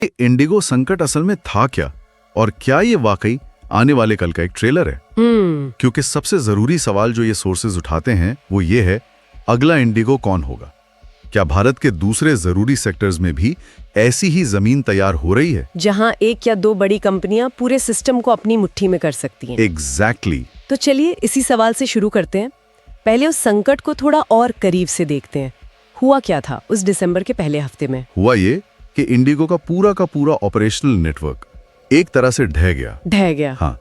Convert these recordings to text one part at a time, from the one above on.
Indigo संकट असल में था क्या, और क्या ये वाकई आने वाले कल का एक ट्रेलर है? क्योंकि सबसे जरूरी सवाल जो ये सोर्सेज उठाते हैं वो ये है, अगला इंडिगो कौन होगा? क्या भारत के दूसरे जरूरी सेक्टर्स में भी ऐसी ही जमीन तैयार हो रही है, जहां एक या दो बड़ी कंपनियां पूरे सिस्टम को अपनी मुट्ठी में कर सकती हैं? एग्जैक्टली। तो चलिए इसी सवाल से शुरू करते हैं। पहले उस संकट को थोड़ा और करीब से देखते हैं। हुआ क्या था उस दिसंबर के पहले हफ्ते में? हुआ ये कि इंडिगो का पूरा ऑपरेशनल नेटवर्क एक तरह से ढह गया। हाँ,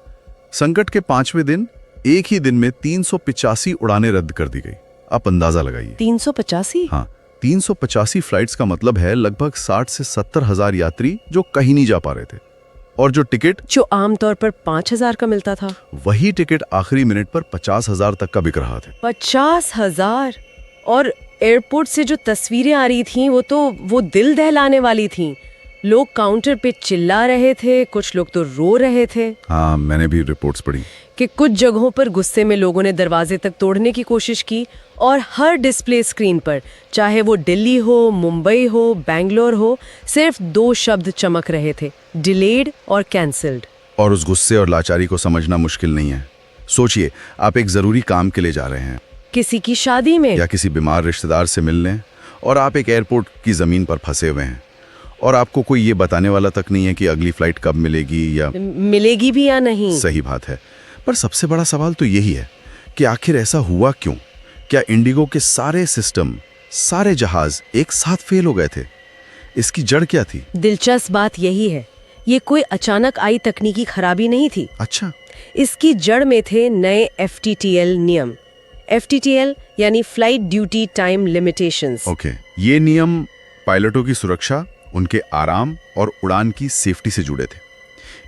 संकट के 5वें दिन एक ही दिन में 385 उड़ानें रद्द कर दी गई। आप अंदाजा लगाइए। 385? हाँ, 385 फ्लाइट्स का मतलब है लगभग 60 से 70 हजार यात्री जो कहीं नहीं जा पा रहे थे। और जो टिकट जो आमतौर पर 5,000 का मिलता था, वही टिकट आखिरी मिनट पर 50,000 तक का बिक रहा था। 50,000! और एयरपोर्ट से जो तस्वीरें आ रही थीं वो दिल दहलाने वाली थीं। लोग काउंटर पे चिल्ला रहे थे, कुछ लोग तो रो रहे थे। हाँ, मैंने भी रिपोर्ट्स पढ़ी कि कुछ जगहों पर गुस्से में लोगों ने दरवाजे तक तोड़ने की कोशिश की, और हर डिस्प्ले स्क्रीन पर, चाहे वो दिल्ली हो, मुंबई हो, बैंगलोर हो, सिर्फ 2 शब्द चमक रहे थे: डिलेड और कैंसिल्ड। और उस गुस्से और लाचारी को समझना मुश्किल नहीं है। सोचिए, आप एक जरूरी काम के लिए जा रहे हैं, किसी की शादी में या किसी बीमार रिश्तेदार से मिलने, और आप एक एयरपोर्ट की जमीन पर फंसे हुए हैं, और आपको कोई ये बताने वाला तक नहीं है कि अगली फ्लाइट कब मिलेगी, या मिलेगी भी या नहीं। सही बात है, पर सबसे बड़ा सवाल तो यही है कि आखिर ऐसा हुआ क्यों? क्या इंडिगो के सारे सिस्टम, सारे जहाज एक साथ फेल हो गए थे? इसकी जड़ क्या थी? दिलचस्प बात यही है, ये कोई अचानक आई तकनीकी खराबी नहीं थी। अच्छा। इसकी जड़ में थे नए FTTL नियम। FTTL यानी flight duty time limitations. Okay, ये नियम पायलटों की सुरक्षा, उनके आराम और उड़ान की सेफ्टी से जुड़े थे।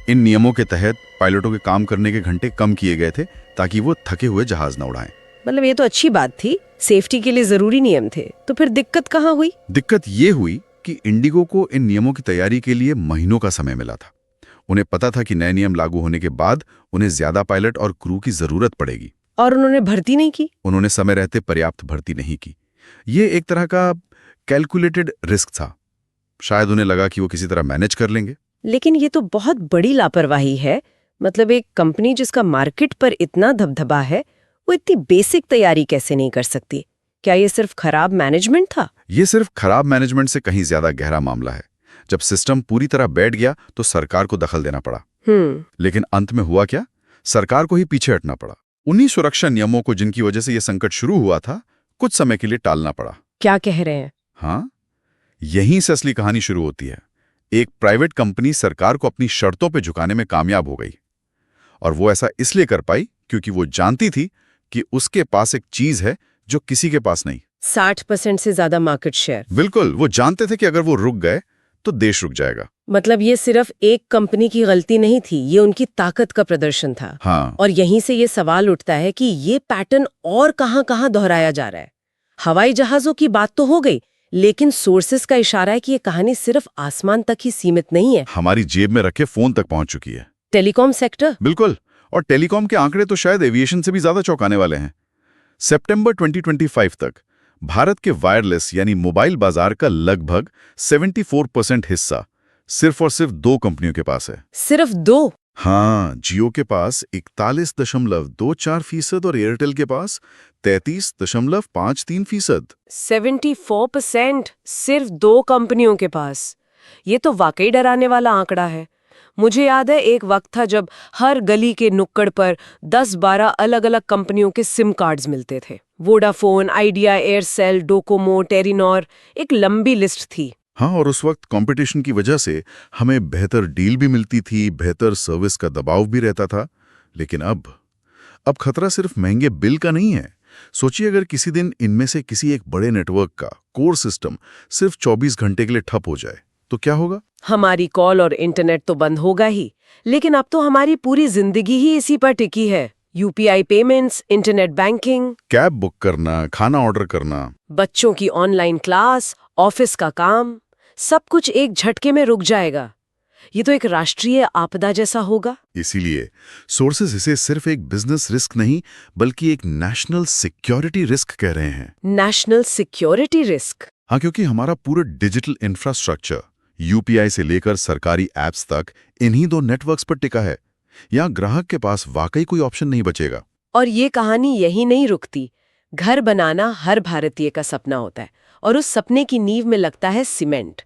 इन नियमों के तहत पायलटों के काम करने के घंटे कम किए गए थे ताकि वो थके हुए जहाज न उड़ाएं। मतलब ये तो अच्छी बात थी, सेफ्टी के लिए जरूरी नियम थे। तो फिर दिक्कत कहाँ हुई? दिक्कत ये हुई कि इंडिगो को इन नियमों की तैयारी के लिए महीनों का समय मिला था। उन्हें पता था कि नए नियम लागू होने के बाद उन्हें ज्यादा पायलट और क्रू की जरूरत पड़ेगी। और उन्होंने भर्ती नहीं की? उन्होंने समय रहते पर्याप्त भर्ती नहीं की। ये एक तरह का कैलकुलेटेड रिस्क था। शायद उन्हें लगा कि वो किसी तरह मैनेज कर लेंगे। लेकिन ये तो बहुत बड़ी लापरवाही है। मतलब एक कंपनी जिसका मार्केट पर इतना दबदबा है, वो इतनी बेसिक तैयारी कैसे नहीं कर सकती? क्या ये सिर्फ खराब मैनेजमेंट था? ये सिर्फ खराब मैनेजमेंट से कहीं ज्यादा गहरा मामला है। जब सिस्टम पूरी तरह बैठ गया तो सरकार को दखल देना पड़ा। लेकिन अंत में हुआ क्या? सरकार को ही पीछे हटना पड़ा। उन्हीं सुरक्षा नियमों को जिनकी वजह से यह संकट शुरू हुआ था, कुछ समय के लिए टालना पड़ा। क्या कह रहे हैं? हाँ, यहीं से असली कहानी शुरू होती है। एक प्राइवेट कंपनी सरकार को अपनी शर्तों पे झुकाने में कामयाब हो गई, और वो ऐसा इसलिए कर पाई क्योंकि वो जानती थी कि उसके पास एक चीज है जो किसी के पास नहीं। 60% से ज्यादा मार्केट शेयर। बिल्कुल, वो जानते थे कि अगर वो रुक गए तो देश रुक जाएगा। मतलब ये सिर्फ एक कंपनी की गलती नहीं थी, ये उनकी ताकत का प्रदर्शन था। हाँ। और यहीं से ये सवाल उठता है कि ये पैटर्न और कहां-कहां दोहराया जा रहा है। हवाई जहाजों की बात तो हो गई, लेकिन सोर्सेस का इशारा है कि ये कहानी सिर्फ आसमान तक ही सीमित नहीं है। हमारी जेब में रखे फोन तक पहुंच चुकी है। Telecom sector? बिल्कुल, और टेलीकॉम के आंकड़े तो शायद एविएशन से भी ज्यादा चौंकाने वाले हैं। सितंबर 2025 तक भारत के वायरलेस यानी मोबाइल बाजार का लगभग 74% हिस्सा सिर्फ और सिर्फ 2 कंपनियों के पास है। सिर्फ 2? हाँ, जियो के पास 41.24% और एयरटेल के पास 33.53%। 74% सिर्फ 2 कंपनियों के पास। ये तो वाकई डराने वाला आंकड़ा है। मुझे याद है एक वक्त था जब हर गली के नुक्कड़ पर 10-12 अलग-अलग कंपनियों के सिम कार्ड्स मिलते थे। Vodafone, idea, Aircel, Docomo, Telenor, एक लंबी लिस्ट थी। हाँ, और उस वक्त कंपटीशन की वजह से हमें बेहतर डील भी मिलती थी, बेहतर सर्विस का दबाव भी रहता था। लेकिन अब खतरा सिर्फ महंगे बिल का नहीं है। सोचिए, अगर किसी दिन इनमें से किसी एक बड़े नेटवर्क का कोर सिस्टम सिर्फ 24 घंटे के लिए ठप हो जाए तो क्या होगा? हमारी कॉल और इंटरनेट तो बंद होगा ही, लेकिन अब तो हमारी पूरी जिंदगी ही इसी पर टिकी है। UPI payments, internet banking, cab book करना, खाना ऑर्डर करना, बच्चों की ऑनलाइन क्लास, ऑफिस का काम, सब कुछ एक झटके में रुक जाएगा। ये तो एक राष्ट्रीय आपदा जैसा होगा। इसीलिए सोर्सेज इसे सिर्फ एक बिजनेस रिस्क नहीं बल्कि एक नेशनल सिक्योरिटी रिस्क कह रहे हैं। National security risk? हाँ, क्योंकि हमारा पूरा डिजिटल इंफ्रास्ट्रक्चर यूपीआई से लेकर सरकारी ऐप्स तक इन्हीं दो नेटवर्क्स पर टिका है। यहाँ ग्राहक के पास वाकई कोई ऑप्शन नहीं बचेगा। और ये कहानी यही नहीं रुकती। घर बनाना हर भारतीय का सपना होता है और उस सपने की नींव में लगता है सीमेंट।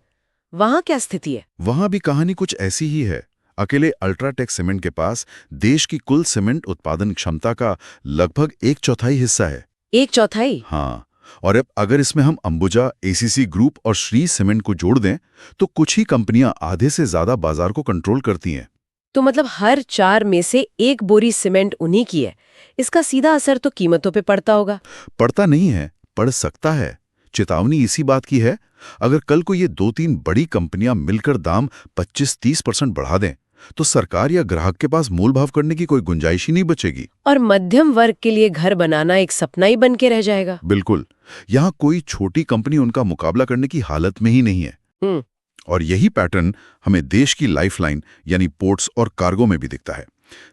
वहाँ क्या स्थिति है? वहां भी कहानी कुछ ऐसी ही है। अकेले अल्ट्राटेक सीमेंट के पास देश की कुल सीमेंट उत्पादन क्षमता का लगभग 1/4 हिस्सा है। 1/4? हाँ, और अब अगर इसमें हम अंबुजा, एसीसी ग्रुप और श्री सीमेंट को जोड़ दें तो कुछ ही कंपनियां आधे से ज्यादा बाजार को कंट्रोल करती हैं। तो मतलब हर 4 में से 1 बोरी सीमेंट उन्हीं की है। इसका सीधा असर तो कीमतों पे पड़ता होगा। पड़ता नहीं है, पड़ सकता है। चेतावनी इसी बात की है, अगर कल को ये 2-3 बड़ी कंपनियां मिलकर दाम 25-30% बढ़ा दें तो सरकार या ग्राहक के पास मोल भाव करने की कोई गुंजाइश ही नहीं बचेगी। और मध्यम वर्ग के लिए घर बनाना एक सपना ही बन के रह जाएगा। बिल्कुल, यहाँ कोई छोटी कंपनी उनका मुकाबला करने की हालत में ही नहीं है। और यही पैटर्न हमें देश की लाइफलाइन यानी पोर्ट्स और कार्गो में भी दिखता है।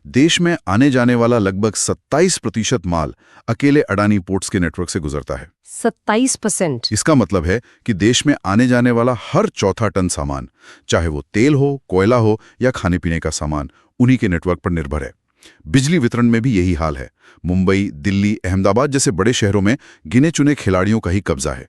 देश में आने जाने वाला लगभग 27% माल अकेले अडानी पोर्ट्स के नेटवर्क से गुजरता है। 27%? इसका मतलब है कि देश में आने जाने वाला हर चौथा टन सामान, चाहे वो तेल हो, कोयला हो या खाने पीने का सामान, उन्हीं के नेटवर्क पर निर्भर है। बिजली वितरण में भी यही हाल है। मुंबई, दिल्ली, अहमदाबाद जैसे बड़े शहरों में गिने चुने खिलाड़ियों का ही कब्जा है।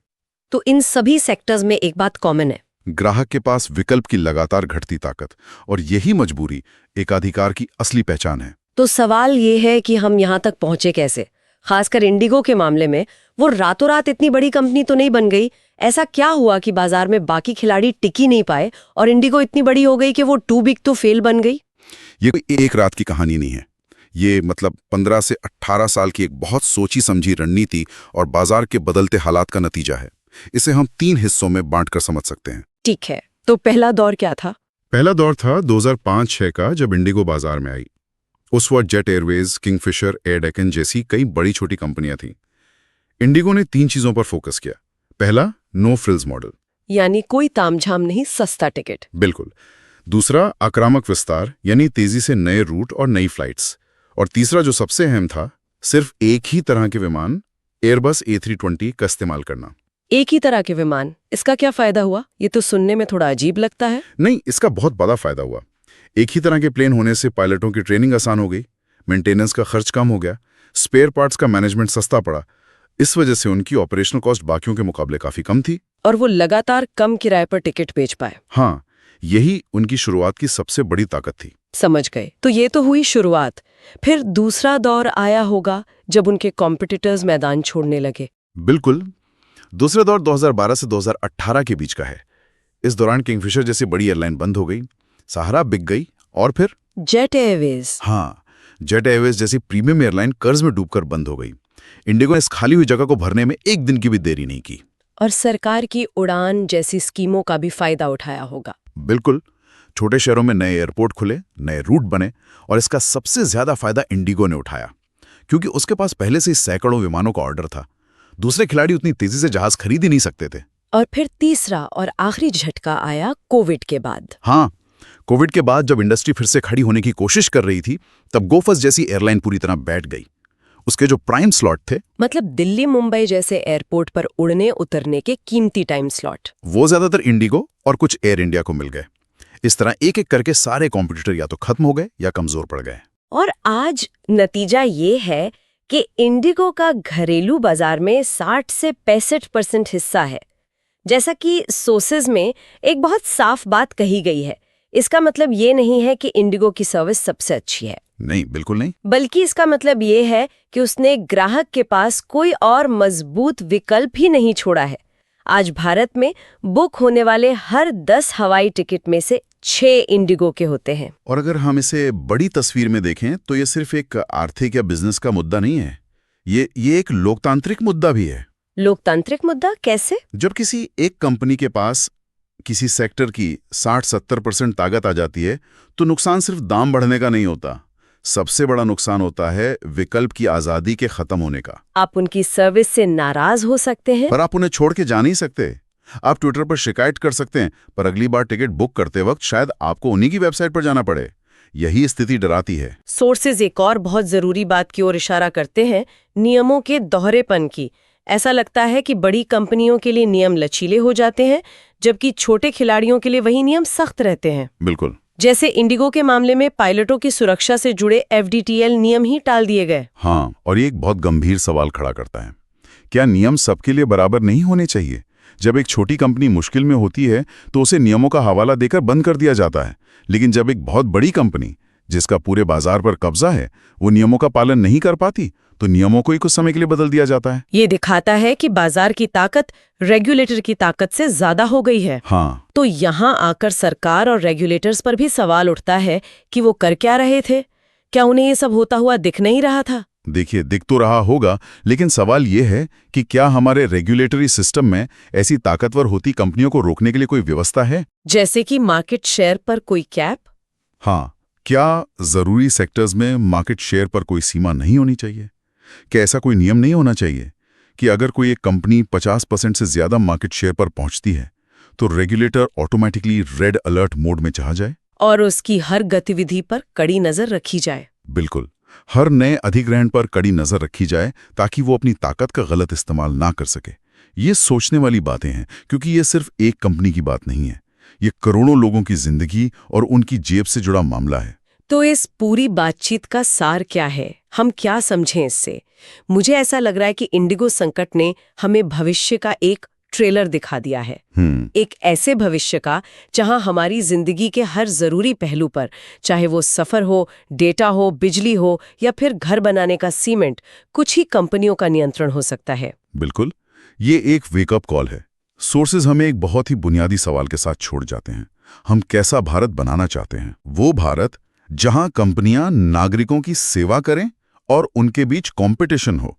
तो इन सभी सेक्टर्स में एक बात कॉमन है, ग्राहक के पास विकल्प की लगातार घटती ताकत, और यही मजबूरी एकाधिकार की असली पहचान है। तो सवाल ये है कि हम यहाँ तक पहुंचे कैसे? खासकर इंडिगो के मामले में वो रातों रात इतनी बड़ी कंपनी तो नहीं बन गई। ऐसा क्या हुआ कि बाजार में बाकी खिलाड़ी टिक ही नहीं पाए और इंडिगो इतनी बड़ी हो गई कि वो टू बिग टू फेल बन गई? ये कोई एक रात की कहानी नहीं है। ये 15 से 18 साल की एक बहुत सोची समझी रणनीति और बाजार के बदलते हालात का नतीजा है। इसे हम 3 हिस्सों में बांटकर समझ सकते हैं। ठीक है, तो पहला दौर क्या था? पहला दौर था 2005-6 का, जब इंडिगो बाजार में आई। उस वक्त jet Airways, Kingfisher, air Deccan जैसी कई बड़ी छोटी कंपनियां थीं। इंडिगो ने 3 चीजों पर फोकस किया। पहला, नो फ्रिल्स मॉडल, यानी कोई तामझाम नहीं, सस्ता टिकट। बिल्कुल। दूसरा, आक्रामक विस्तार, यानी तेजी से नए रूट और नई फ्लाइट्स। और तीसरा, जो सबसे अहम था, सिर्फ एक ही तरह के विमान, एयरबस A320 का इस्तेमाल करना। एक ही तरह के विमान, इसका क्या फायदा हुआ? ये तो सुनने में थोड़ा अजीब लगता है। नहीं, इसका बहुत बड़ा फायदा हुआ। एक ही तरह के प्लेन होने से पायलटों की ट्रेनिंग आसान हो गई, मेंटेनेंस का खर्च कम हो गया, स्पेयर पार्ट्स का मैनेजमेंट सस्ता पड़ा। इस वजह से उनकी ऑपरेशनल कॉस्ट बाकियों के मुकाबले काफी कम थी। और वो लगातार कम किराए पर टिकट बेच पाए। हाँ, यही उनकी शुरुआत की सबसे बड़ी ताकत थी। समझ गए। तो ये तो हुई शुरुआत। फिर दूसरा दौर आया होगा जब उनके कॉम्पिटिटर्स मैदान छोड़ने लगे। बिल्कुल। दूसरा दौर 2012 से 2018 के बीच का है। इस दौरान किंगफिशर जैसी बड़ी एयरलाइन बंद हो गई, सहारा बिक गई, और फिर जेट एयरवेज। हाँ, जेट एयरवेज जैसी प्रीमियम एयरलाइन कर्ज में डूबकर बंद हो गई। इंडिगो ने इस खाली हुई जगह को भरने में एक दिन की भी देरी नहीं की। और सरकार की उड़ान जैसी स्कीमों का भी फायदा उठाया होगा। बिल्कुल। छोटे शहरों में नए एयरपोर्ट खुले, नए रूट बने, और इसका सबसे ज्यादा फायदा इंडिगो ने उठाया, क्योंकि उसके पास पहले से ही सैकड़ों विमानों का ऑर्डर था। दूसरे खिलाड़ी उतनी तेजी से जहाज खरीद ही नहीं सकते थे। और फिर तीसरा और आखिरी झटका आया कोविड के बाद। हाँ, कोविड के बाद जब इंडस्ट्री फिर से खड़ी होने की कोशिश कर रही थी, तब गोफस जैसी एयरलाइन पूरी तरह बैठ गई। उसके जो प्राइम स्लॉट थे, मतलब दिल्ली मुंबई जैसे एयरपोर्ट पर उड़ने उतरने के कीमती टाइम स्लॉट, वो ज्यादातर इंडिगो और कुछ एयर इंडिया को मिल गए। इस तरह एक एक करके सारे कॉम्पिटिटर या तो खत्म हो गए या कमजोर पड़ गए। और आज नतीजा ये है कि इंडिगो का घरेलू बाजार में 60 से 65% हिस्सा है। जैसा कि सोर्सेज में एक बहुत साफ बात कही गई है। इसका मतलब ये नहीं है कि इंडिगो की सर्विस सबसे अच्छी है। नहीं, बिल्कुल नहीं। बल्कि इसका मतलब ये है कि उसने ग्राहक के पास कोई और मजबूत विकल्प ही नहीं छोड़ा है। आज भारत में बुक होने वाले हर 10 हवाई टिकट में से 6 इंडिगो के होते हैं। और अगर हम इसे बड़ी तस्वीर में देखें तो ये सिर्फ एक आर्थिक या बिजनेस का मुद्दा नहीं है, ये एक लोकतांत्रिक मुद्दा भी है। लोकतांत्रिक मुद्दा कैसे? जब किसी एक कंपनी के पास किसी सेक्टर की 60-70% ताकत आ जाती है तो नुकसान सिर्फ दाम बढ़ने का नहीं होता, सबसे बड़ा नुकसान होता है विकल्प की आजादी के खत्म होने का। आप उनकी सर्विस से नाराज हो सकते हैं, पर आप उन्हें छोड़ के जा नहीं सकते। आप ट्विटर पर शिकायत कर सकते हैं, पर अगली बार टिकट बुक करते वक्त शायद आपको उन्हीं की वेबसाइट पर जाना पड़े। यही स्थिति डराती है। सोर्सेज एक और बहुत जरूरी बात की ओर इशारा करते हैं, नियमों के दोहरेपन की। ऐसा लगता है कि बड़ी कंपनियों के लिए नियम लचीले हो जाते हैं, जबकि छोटे खिलाड़ियों के लिए वही नियम सख्त रहते हैं। बिल्कुल। जैसे इंडिगो के मामले में पायलटों की सुरक्षा से जुड़े FDTL नियम ही टाल दिए गए। हाँ, और ये एक बहुत गंभीर सवाल खड़ा करता है। क्या नियम सबके लिए बराबर नहीं होने चाहिए? जब एक छोटी कंपनी मुश्किल में होती है तो उसे नियमों का हवाला देकर बंद कर दिया जाता है, लेकिन जब एक बहुत बड़ी कंपनी जिसका पूरे बाजार पर कब्जा है वो नियमों का पालन नहीं कर पाती तो नियमों को ही कुछ समय के लिए बदल दिया जाता है। ये दिखाता है कि बाजार की ताकत रेगुलेटर की ताकत से ज्यादा हो गई है। हाँ, तो यहाँ आकर सरकार और रेगुलेटर्स पर भी सवाल उठता है कि वो कर क्या रहे थे? क्या उन्हें ये सब होता हुआ दिख नहीं रहा था? देखिए, दिख तो रहा होगा, लेकिन सवाल ये है कि क्या हमारे रेगुलेटरी सिस्टम में ऐसी ताकतवर होती कंपनियों को रोकने के लिए कोई व्यवस्था है? जैसे कि मार्केट शेयर पर कोई कैप? हाँ, क्या जरूरी सेक्टर्स में मार्केट शेयर पर कोई सीमा नहीं होनी चाहिए? क्या ऐसा कोई नियम नहीं होना चाहिए कि अगर कोई एक कंपनी 50% से ज्यादा मार्केट शेयर पर पहुंचती है तो regulator automatically red alert mode में चला जाए और उसकी हर गतिविधि पर कड़ी नजर रखी जाए? बिल्कुल, हर नए अधिग्रहण पर कड़ी नजर रखी जाए ताकि वो अपनी ताकत का गलत इस्तेमाल ना कर सके। ये सोचने वाली बातें हैं, क्योंकि ये सिर्फ एक कंपनी की बात नहीं है, ये करोड़ों लोगों की जिंदगी और उनकी जेब से जुड़ा मामला है। तो इस पूरी बातचीत का सार क्या है? हम क्या समझें इससे? मुझे ऐसा लग रहा है कि इंडिगो संकट ने हमें भविष्य का एक ट्रेलर दिखा दिया है। एक ऐसे भविष्य का जहां हमारी जिंदगी के हर जरूरी पहलू पर, चाहे वो सफर हो, डेटा हो, बिजली हो या फिर घर बनाने का सीमेंट, कुछ ही कंपनियों का नियंत्रण हो सकता है। बिल्कुल, ये एक वेकअप कॉल है। सोर्सेज हमें एक बहुत ही बुनियादी सवाल के साथ छोड़ जाते हैं। हम कैसा भारत बनाना चाहते हैं? वो भारत जहां कंपनियां नागरिकों की सेवा करें और उनके बीच कंपटीशन हो,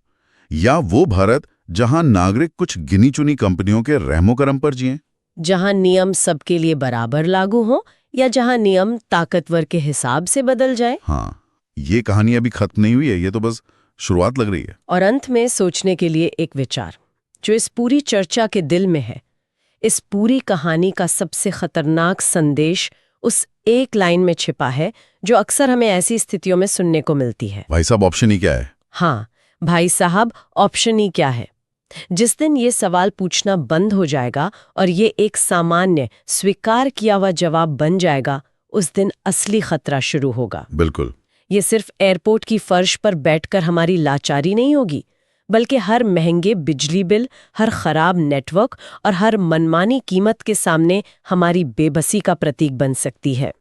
या वो भारत जहां नागरिक कुछ गिनी चुनी कंपनियों के रहमो करम पर जिएं? जहां नियम सबके लिए बराबर लागू हो या जहां नियम ताकतवर के हिसाब से बदल जाए? हाँ, ये कहानी अभी खत्म नहीं हुई है, ये तो बस शुरुआत लग रही है। और अंत में सोचने के लिए एक विचार जो इस पूरी चर्चा के दिल में है। इस पूरी कहानी का सबसे खतरनाक संदेश उस एक लाइन में छिपा है जो अक्सर हमें ऐसी स्थितियों में सुनने को मिलती है। भाई साहब, ऑप्शन ही क्या है? हाँ भाई साहब, ऑप्शन ही क्या है? जिस दिन ये सवाल पूछना बंद हो जाएगा और ये एक सामान्य स्वीकार किया हुआ जवाब बन जाएगा, उस दिन असली खतरा शुरू होगा। बिल्कुल। ये सिर्फ एयरपोर्ट की फर्श पर बैठकर हमारी लाचारी नहीं होगी, बल्कि हर महंगे बिजली बिल, हर खराब नेटवर्क और हर मनमानी कीमत के सामने हमारी बेबसी का प्रतीक बन सकती है।